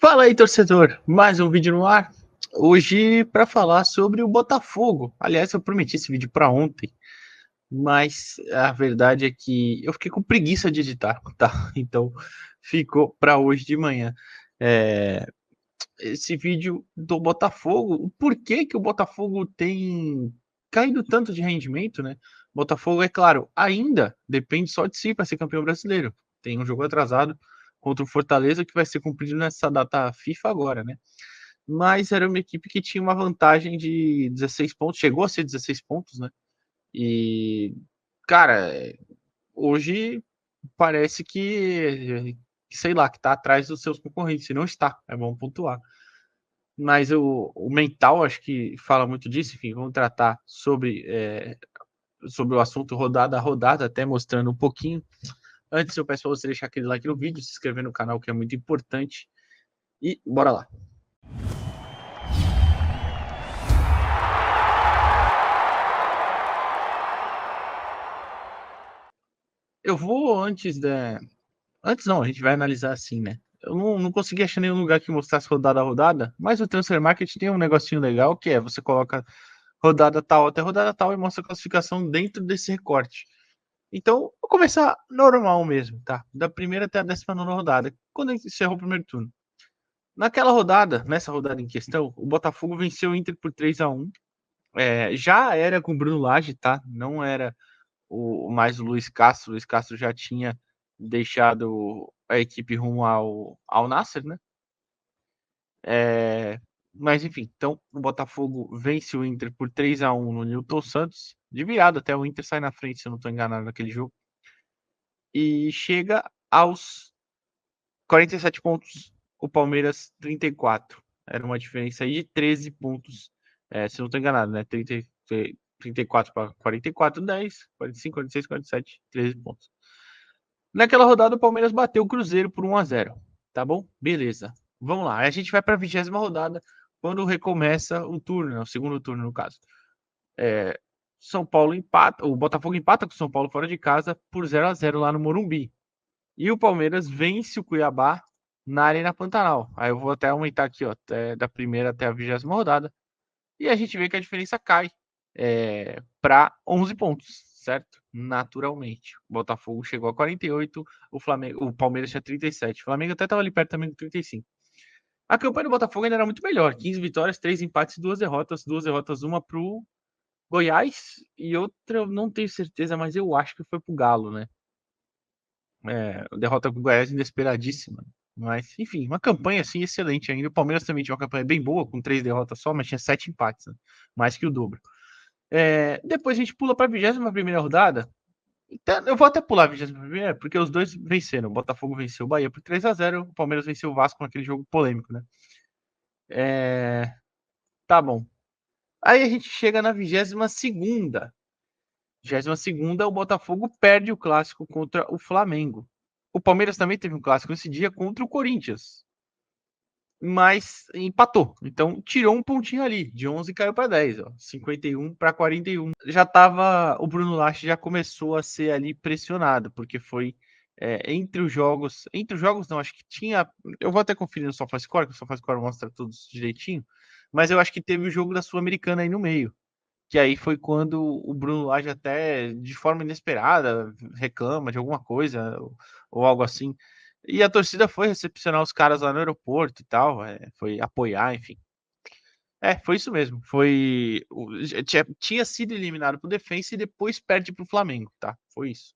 Fala aí, torcedor! Mais um vídeo no ar. Hoje para falar sobre o Botafogo. Aliás, eu prometi esse vídeo para ontem, mas a verdade é que eu fiquei com preguiça de editar, tá? Então ficou para hoje de manhã. É, esse vídeo do Botafogo, o porquê que o Botafogo tem caído tanto de rendimento, né? O Botafogo, é claro, ainda depende só de si para ser campeão brasileiro. Tem um jogo atrasado contra o Fortaleza que vai ser cumprido nessa data FIFA agora, né? Mas era uma equipe que tinha uma vantagem de 16 pontos, chegou a ser 16 pontos, né? E, cara, hoje parece que, sei lá, que tá atrás dos seus concorrentes, se não está, é bom pontuar. Mas o mental, acho que fala muito disso, enfim, vamos tratar sobre o assunto rodada a rodada, até mostrando um pouquinho. Antes, eu peço para você deixar aquele like no vídeo, se inscrever no canal, que é muito importante. E bora lá. Eu vou Antes não, a gente vai analisar assim, né? Eu não consegui achar nenhum lugar que mostrasse rodada a rodada, mas o Transfer Market tem um negocinho legal que é você coloca rodada tal até rodada tal e mostra a classificação dentro desse recorte. Então, vou começar normal mesmo, tá? Da primeira até a 19ª rodada, quando encerrou o primeiro turno. Naquela rodada, nessa rodada em questão, o Botafogo venceu o Inter por 3-1. Já era com o Bruno Lage, tá? Não era mais o Luiz Castro. O Luiz Castro já tinha deixado a equipe rumo ao Nasser, né? Mas enfim, então o Botafogo vence o Inter por 3-1 no Newton Santos, de virada até o Inter sai na frente, se eu não estou enganado naquele jogo, e chega aos 47 pontos, o Palmeiras 34. Era uma diferença aí de 13 pontos, se eu não estou enganado, né? 34 para 44, 10, 45, 46, 47, 13 pontos. Naquela rodada, o Palmeiras bateu o Cruzeiro por 1-0. Tá bom? Beleza. Vamos lá. A gente vai para a 20ª rodada, quando recomeça o turno, né? O segundo turno, no caso. São Paulo empata, o Botafogo empata com o São Paulo fora de casa por 0-0 lá no Morumbi. E o Palmeiras vence o Cuiabá na Arena Pantanal. Aí eu vou até aumentar aqui, ó, da primeira até a 20ª rodada. E a gente vê que a diferença cai para 11 pontos, certo? Naturalmente. O Botafogo chegou a 48, o Palmeiras tinha 37. O Flamengo até estava ali perto também com 35. A campanha do Botafogo ainda era muito melhor. 15 vitórias, 3 empates e 2 derrotas. 2 derrotas, uma para o Goiás e outra eu não tenho certeza, mas eu acho que foi para o Galo, né? Derrota com o Goiás inesperadíssima. Mas, enfim, uma campanha assim excelente ainda. O Palmeiras também tinha uma campanha bem boa, com 3 derrotas só, mas tinha 7 empates, né? Mais que o dobro. Depois a gente pula para a 21ª rodada. Então, eu vou até pular a 21ª, porque os dois venceram. O Botafogo venceu o Bahia por 3-0, o Palmeiras venceu o Vasco naquele jogo polêmico, né? Tá bom. Aí a gente chega na 22ª. 22ª, o Botafogo perde o clássico contra o Flamengo. O Palmeiras também teve um clássico nesse dia contra o Corinthians, mas empatou. Então tirou um pontinho ali, de 11 caiu para 10, ó, 51 para 41. Já tava, o Bruno Lage já começou a ser ali pressionado, porque foi entre os jogos não, acho que tinha, eu vou até conferir no SofaScore, que o SofaScore mostra todos direitinho, mas eu acho que teve o jogo da Sul-Americana aí no meio, que aí foi quando o Bruno Lage até, de forma inesperada, reclama de alguma coisa, ou algo assim. E a torcida foi recepcionar os caras lá no aeroporto e tal, foi apoiar, enfim. Foi isso mesmo. Tinha sido eliminado pro Defensa e depois perde pro Flamengo, tá? Foi isso.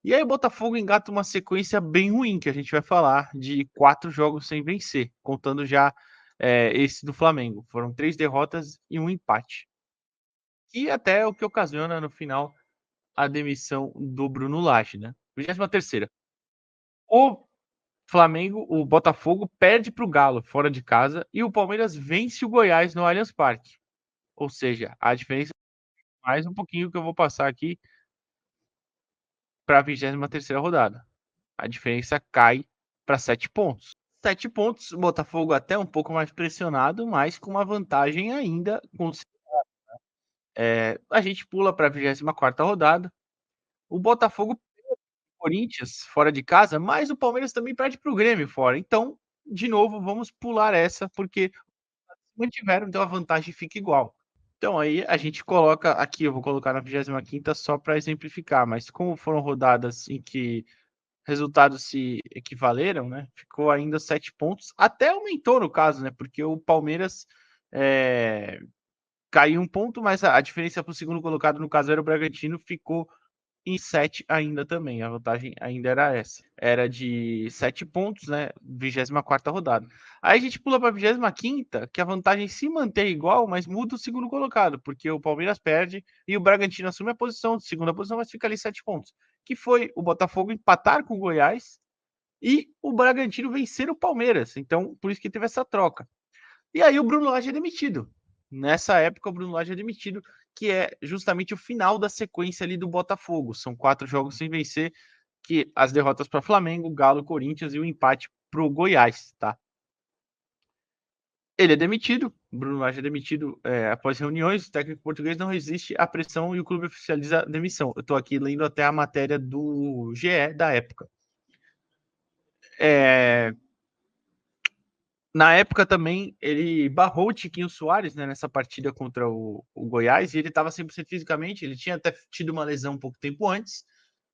E aí o Botafogo engata uma sequência bem ruim, que a gente vai falar, de 4 jogos sem vencer, contando já esse do Flamengo. Foram 3 derrotas e um empate. E até o que ocasiona no final a demissão do Bruno Lage, né? 23ª. O o Botafogo perde para o Galo fora de casa e o Palmeiras vence o Goiás no Allianz Parque. Ou seja, a diferença é mais um pouquinho que eu vou passar aqui para a 23ª rodada. A diferença cai para 7 pontos. 7 pontos, o Botafogo até um pouco mais pressionado, mas com uma vantagem ainda considerável. A gente pula para a 24ª rodada. O Botafogo perde o Corinthians fora de casa, mas o Palmeiras também perde para o Grêmio fora. Então, de novo, vamos pular essa, porque mantiveram, então a vantagem fica igual. Então aí a gente coloca aqui, eu vou colocar na 25ª só para exemplificar, mas como foram rodadas em que resultados se equivaleram, né? Ficou ainda 7 pontos, até aumentou no caso, né? Porque o Palmeiras caiu um ponto, mas a diferença para o segundo colocado, no caso era o Bragantino, ficou em 7 ainda também. A vantagem ainda era essa. Era de 7 pontos, né? 24ª rodada. Aí a gente pula para a 25ª, que a vantagem se mantém igual, mas muda o segundo colocado, porque o Palmeiras perde e o Bragantino assume a posição, segunda posição, mas fica ali 7 pontos. Que foi o Botafogo empatar com o Goiás e o Bragantino vencer o Palmeiras. Então, por isso que teve essa troca. E aí o Bruno Lage é demitido. Nessa época, o Bruno Lage é demitido, que é justamente o final da sequência ali do Botafogo. São 4 jogos sem vencer, que as derrotas para Flamengo, Galo, Corinthians e o empate para o Goiás, tá? Ele é demitido, Bruno Lage é demitido após reuniões, o técnico português não resiste à pressão e o clube oficializa a demissão. Eu estou aqui lendo até a matéria do GE da época. Na época também, ele barrou o Tiquinho Soares, né, nessa partida contra o Goiás, e ele estava 100% fisicamente, ele tinha até tido uma lesão um pouco tempo antes,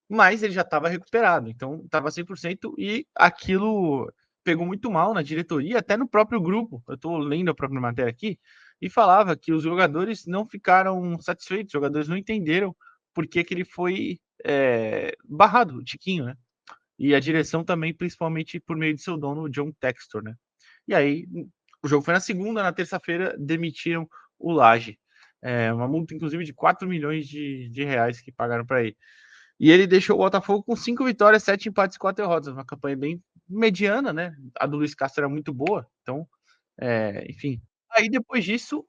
mas ele já estava recuperado, então estava 100% e aquilo pegou muito mal na diretoria, até no próprio grupo. Eu estou lendo a própria matéria aqui, e falava que os jogadores não ficaram satisfeitos, os jogadores não entenderam por que, que ele foi barrado, o Tiquinho, né? E a direção também, principalmente por meio de seu dono, John Textor, né? E aí, o jogo foi na segunda, na terça-feira, demitiram o Lage. Uma multa, inclusive, de 4 milhões de reais que pagaram para ele. E ele deixou o Botafogo com 5 vitórias, 7 empates e 4 derrotas. Uma campanha bem mediana, né? A do Luiz Castro era muito boa, então, enfim. Aí, depois disso,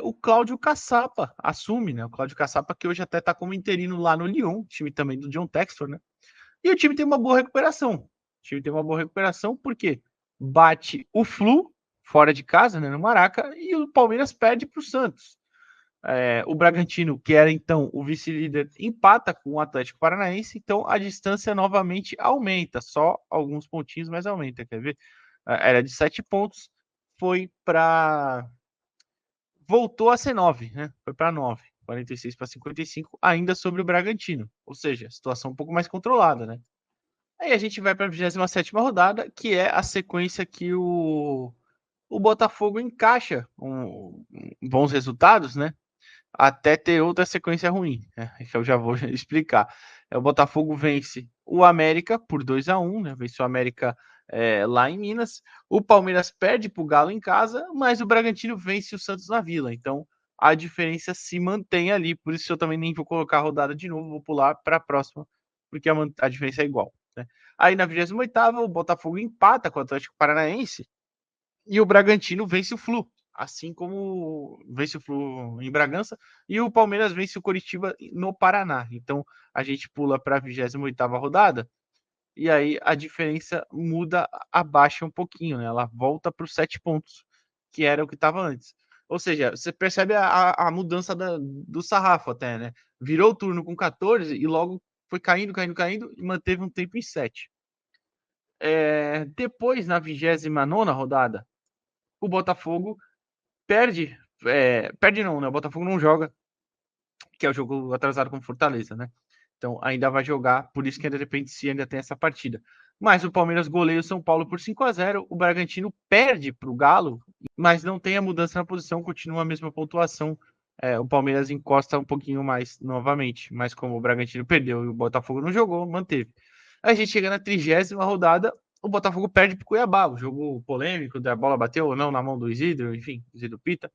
o Cláudio Caçapa assume, né? O Cláudio Caçapa, que hoje até está como interino lá no Lyon, time também do John Textor, né? E o time tem uma boa recuperação. O time tem uma boa recuperação porque bate o Flu fora de casa, né, no Maraca, e o Palmeiras perde para o Santos. O Bragantino, que era então o vice-líder, empata com o Atlético Paranaense, então a distância novamente aumenta, só alguns pontinhos, mas aumenta. Quer ver? Era de 7 pontos, foi para. Voltou a ser 9, né? Foi para 9. 46 para 55, ainda sobre o Bragantino. Ou seja, situação um pouco mais controlada, né? Aí a gente vai para a 27ª rodada, que é a sequência que o Botafogo encaixa bons resultados, né? Até ter outra sequência ruim, né? Que eu já vou explicar. O Botafogo vence o América por 2-1, né? Vence o América lá em Minas. O Palmeiras perde para o Galo em casa, mas o Bragantino vence o Santos na Vila. Então a diferença se mantém ali. Por isso eu também nem vou colocar a rodada de novo, vou pular para a próxima, porque a diferença é igual. Né? Aí na 28ª, o Botafogo empata com o Atlético Paranaense e o Bragantino vence o Flu, assim como vence o Flu em Bragança, e o Palmeiras vence o Coritiba no Paraná. Então a gente pula para a 28ª rodada, e aí a diferença muda, abaixa um pouquinho, né? Ela volta para os 7 pontos, que era o que estava antes. Ou seja, você percebe a mudança do sarrafo até, né? Virou o turno com 14 e logo foi caindo, caindo, caindo e manteve um tempo em 7. Depois, na 29ª rodada, o Botafogo perde. Perde não, né? O Botafogo não joga, que é o jogo atrasado com o Fortaleza, né? Então ainda vai jogar, por isso que de repente se ainda tem essa partida. Mas o Palmeiras goleia o São Paulo por 5-0. O Bragantino perde para o Galo, mas não tem a mudança na posição, continua a mesma pontuação. O Palmeiras encosta um pouquinho mais novamente, mas como o Bragantino perdeu e o Botafogo não jogou, manteve. Aí a gente chega na 30ª rodada, o Botafogo perde para o Cuiabá, o jogo polêmico, da bola bateu ou não na mão do Isidro, enfim, Isidro Pita.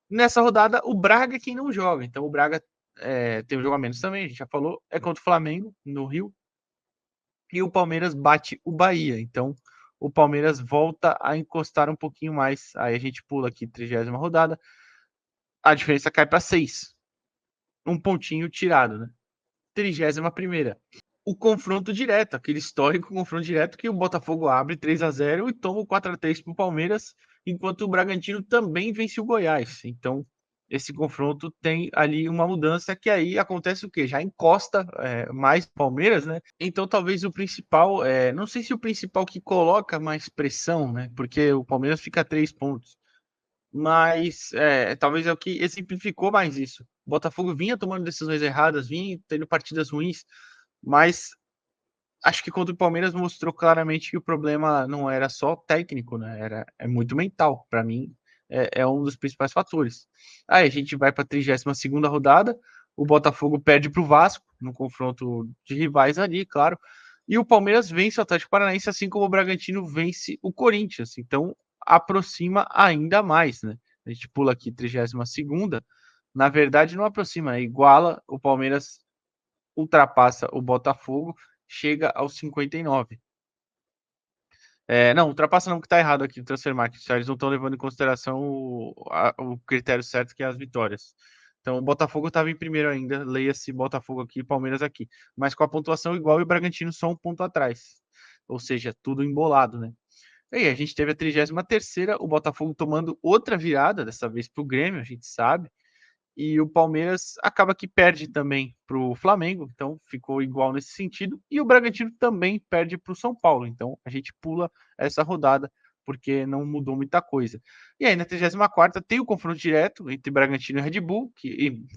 Nessa rodada, o Braga é quem não joga. Então, o Braga tem um jogo a menos também, a gente já falou. É contra o Flamengo, no Rio. E o Palmeiras bate o Bahia. Então, o Palmeiras volta a encostar um pouquinho mais. Aí a gente pula aqui, 30ª rodada. A diferença cai para 6. Um pontinho tirado, né? 31ª. O confronto direto, aquele histórico confronto direto que o Botafogo abre 3-0 e toma o 4-3 para o Palmeiras, enquanto o Bragantino também vence o Goiás. Então, esse confronto tem ali uma mudança que aí acontece o quê? Já encosta mais Palmeiras, né? Então talvez o principal, não sei se o principal que coloca mais pressão, né? Porque o Palmeiras fica a 3 pontos, mas talvez é o que exemplificou mais isso. O Botafogo vinha tomando decisões erradas, vinha tendo partidas ruins, mas acho que contra o Palmeiras mostrou claramente que o problema não era só técnico, né? É muito mental. Para mim, é um dos principais fatores. Aí a gente vai para a 32ª rodada, o Botafogo perde para o Vasco, no confronto de rivais ali, claro, e o Palmeiras vence o Atlético Paranaense, assim como o Bragantino vence o Corinthians. Então, aproxima ainda mais, né? A gente pula aqui 32ª, na verdade não aproxima, né? Iguala, o Palmeiras ultrapassa o Botafogo, chega aos 59. Não, ultrapassa não, que tá errado aqui no Transfer Market. Eles não estão levando em consideração o critério certo, que é as vitórias. Então, o Botafogo estava em primeiro ainda, leia-se Botafogo aqui, Palmeiras aqui. Mas com a pontuação igual e o Bragantino só um ponto atrás. Ou seja, tudo embolado, né? E aí, a gente teve a 33ª, o Botafogo tomando outra virada, dessa vez para o Grêmio, a gente sabe. E o Palmeiras acaba que perde também para o Flamengo, então ficou igual nesse sentido. E o Bragantino também perde para o São Paulo, então a gente pula essa rodada porque não mudou muita coisa. E aí na 34ª tem o confronto direto entre Bragantino e Red Bull,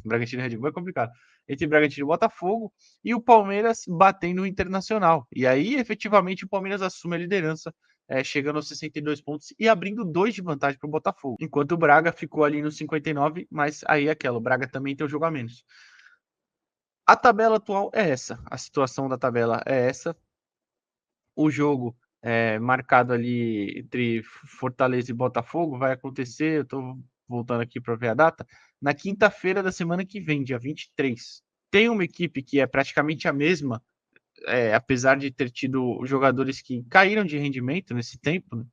Bragantino e Red Bull é complicado, entre Bragantino e Botafogo, e o Palmeiras batendo o Internacional. E aí efetivamente o Palmeiras assume a liderança, chegando aos 62 pontos e abrindo 2 de vantagem para o Botafogo. Enquanto o Braga ficou ali nos 59, mas aí é aquela, o Braga também tem o jogo a menos. A tabela atual é essa, a situação da tabela é essa. O jogo marcado ali entre Fortaleza e Botafogo vai acontecer, eu estou voltando aqui para ver a data, na quinta-feira da semana que vem, dia 23. Tem uma equipe que é praticamente a mesma, apesar de ter tido jogadores que caíram de rendimento nesse tempo, né?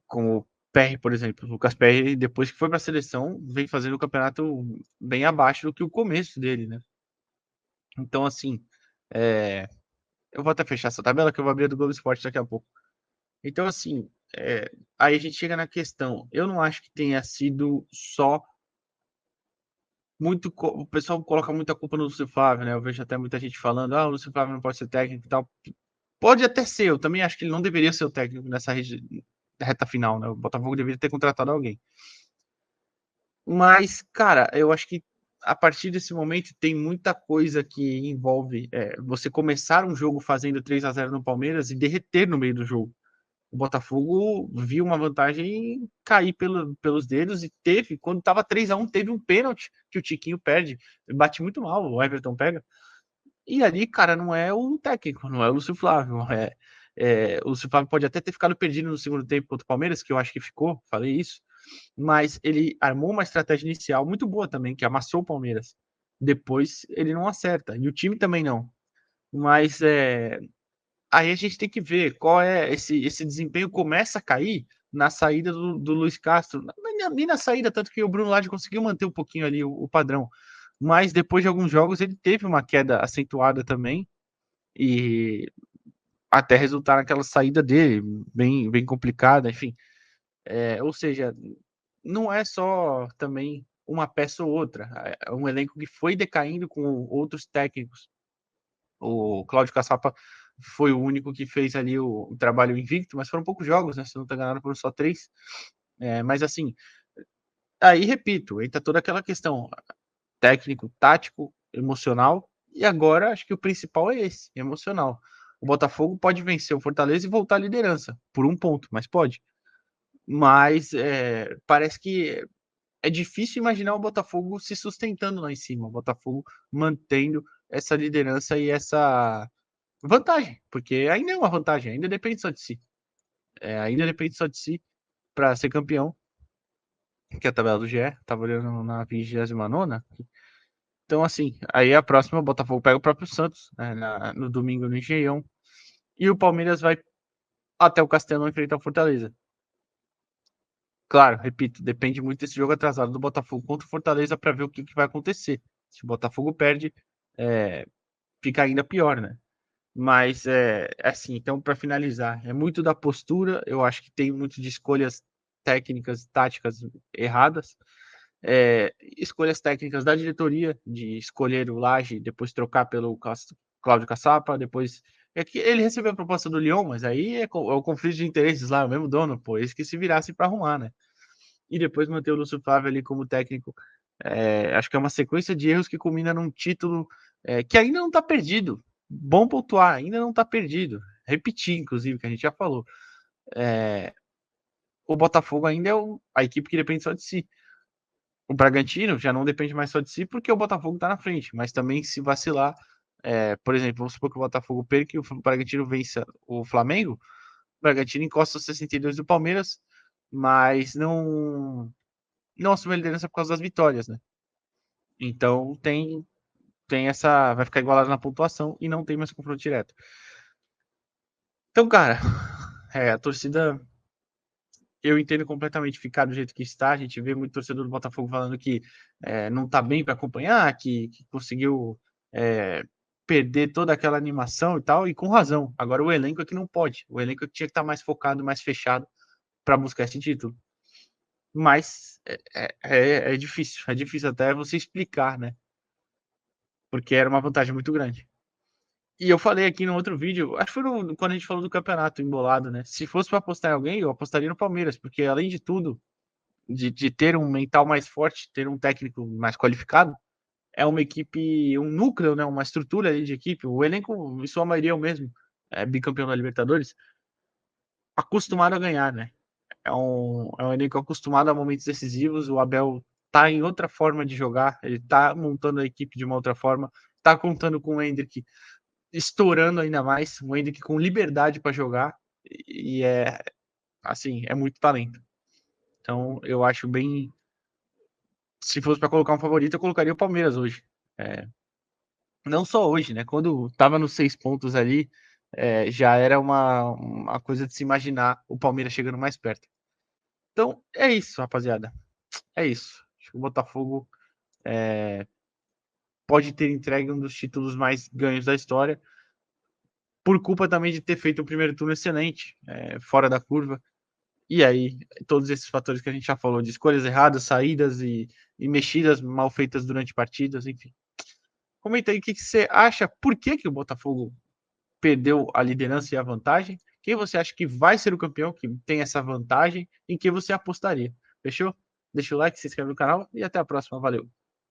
Com o PR, por exemplo. O Lucas PR, depois que foi para a seleção, vem fazendo o campeonato bem abaixo do que o começo dele, né? Então, assim, eu vou até fechar essa tabela que eu vou abrir a do Globo Esporte daqui a pouco. Então, assim, aí a gente chega na questão. Eu não acho que tenha sido só muito. O pessoal coloca muita culpa no Lúcio Flávio, né? Eu vejo até muita gente falando, o Lúcio Flávio não pode ser técnico e tal. Pode até ser, eu também acho que ele não deveria ser o técnico nessa reta final, né? O Botafogo deveria ter contratado alguém. Mas, cara, eu acho que a partir desse momento tem muita coisa que envolve você começar um jogo fazendo 3-0 no Palmeiras e derreter no meio do jogo. O Botafogo viu uma vantagem cair pelos dedos e teve, quando estava 3-1, teve um pênalti que o Tiquinho perde. Bate muito mal, o Everton pega. E ali, cara, não é o técnico, não é o Lúcio Flávio. O Lúcio Flávio pode até ter ficado perdido no segundo tempo contra o Palmeiras, que eu acho que ficou, falei isso, mas ele armou uma estratégia inicial muito boa também, que amassou o Palmeiras. Depois ele não acerta, e o time também não. Mas aí a gente tem que ver qual é esse desempenho começa a cair na saída do Luiz Castro, nem na saída, tanto que o Bruno Lage conseguiu manter um pouquinho ali o padrão. Mas depois de alguns jogos ele teve uma queda acentuada também, e até resultar naquela saída dele, bem complicada, enfim. Ou seja, não é só também uma peça ou outra. É um elenco que foi decaindo com outros técnicos. O Cláudio Caçapa foi o único que fez ali o trabalho invicto, mas foram poucos jogos, né? Se não tá enganado, foram só 3. Mas assim, aí repito, entra toda aquela questão técnico, tático, emocional. E agora acho que o principal é esse, emocional. O Botafogo pode vencer o Fortaleza e voltar à liderança por um ponto, mas pode. Mas parece que é difícil imaginar o Botafogo se sustentando lá em cima, o Botafogo mantendo essa liderança e essa vantagem, porque ainda é uma vantagem, ainda depende só de si. Ainda depende só de si para ser campeão, que é a tabela do GE, estava olhando na 29ª. Então, assim, aí a próxima, o Botafogo pega o próprio Santos, né, no domingo no Engenhão, e o Palmeiras vai até o Castelão enfrentar o Fortaleza. Claro, repito, depende muito desse jogo atrasado do Botafogo contra o Fortaleza para ver o que vai acontecer. Se o Botafogo perde, fica ainda pior, né? Mas assim, então para finalizar, é muito da postura, eu acho que tem muito de escolhas técnicas, táticas erradas. escolhas técnicas da diretoria, de escolher o Lage, depois trocar pelo Cláudio Caçapa, depois. É que ele recebeu a proposta do Lyon, mas aí é o conflito de interesses lá, o mesmo dono, pô, eles que se virasse para arrumar, né? E depois manter o Lúcio Flávio ali como técnico. Acho que é uma sequência de erros que culmina num título que ainda não está perdido. Bom pontuar, ainda não está perdido. Repetir, inclusive, que a gente já falou. O Botafogo ainda é a equipe que depende só de si. O Bragantino já não depende mais só de si porque o Botafogo está na frente, mas também se vacilar, por exemplo, vamos supor que o Botafogo perca e o Bragantino vença o Flamengo, o Bragantino encosta os 62 do Palmeiras, mas não assume a liderança por causa das vitórias, né? Então tem essa, vai ficar igualado na pontuação e não tem mais confronto direto. Então, cara, a torcida eu entendo completamente ficar do jeito que está. A gente vê muito torcedor do Botafogo falando que não está bem para acompanhar, que conseguiu perder toda aquela animação e tal, e com razão. Agora o elenco é que não pode. O elenco é que tinha que estar mais focado, mais fechado para buscar esse título. Mas é difícil até você explicar, né? Porque era uma vantagem muito grande. E eu falei aqui no outro vídeo, acho que foi quando a gente falou do campeonato embolado, né? Se fosse para apostar em alguém, eu apostaria no Palmeiras, porque além de tudo, de ter um mental mais forte, ter um técnico mais qualificado, é uma equipe, um núcleo, né, uma estrutura ali de equipe. O elenco, em sua maioria, é o mesmo, bicampeão da Libertadores, acostumado a ganhar, né? É um elenco acostumado a momentos decisivos. O Abel tá em outra forma de jogar, ele tá montando a equipe de uma outra forma, tá contando com o Endrick estourando ainda mais, o Endrick com liberdade para jogar, e assim, é muito talento. Então, eu acho bem. Se fosse para colocar um favorito, eu colocaria o Palmeiras hoje. É, não só hoje, né? Quando tava nos 6 pontos ali, já era uma coisa de se imaginar o Palmeiras chegando mais perto. Então, é isso, rapaziada. É isso. Acho que o Botafogo pode ter entregue um dos títulos mais ganhos da história, por culpa também de ter feito o primeiro turno excelente, fora da curva. E aí, todos esses fatores que a gente já falou, de escolhas erradas, saídas e mexidas mal feitas durante partidas, enfim. Comenta aí o que você acha, por que o Botafogo perdeu a liderança e a vantagem? Quem você acha que vai ser o campeão, que tem essa vantagem, em quem você apostaria? Fechou? Deixa o like, se inscreve no canal e até a próxima. Valeu!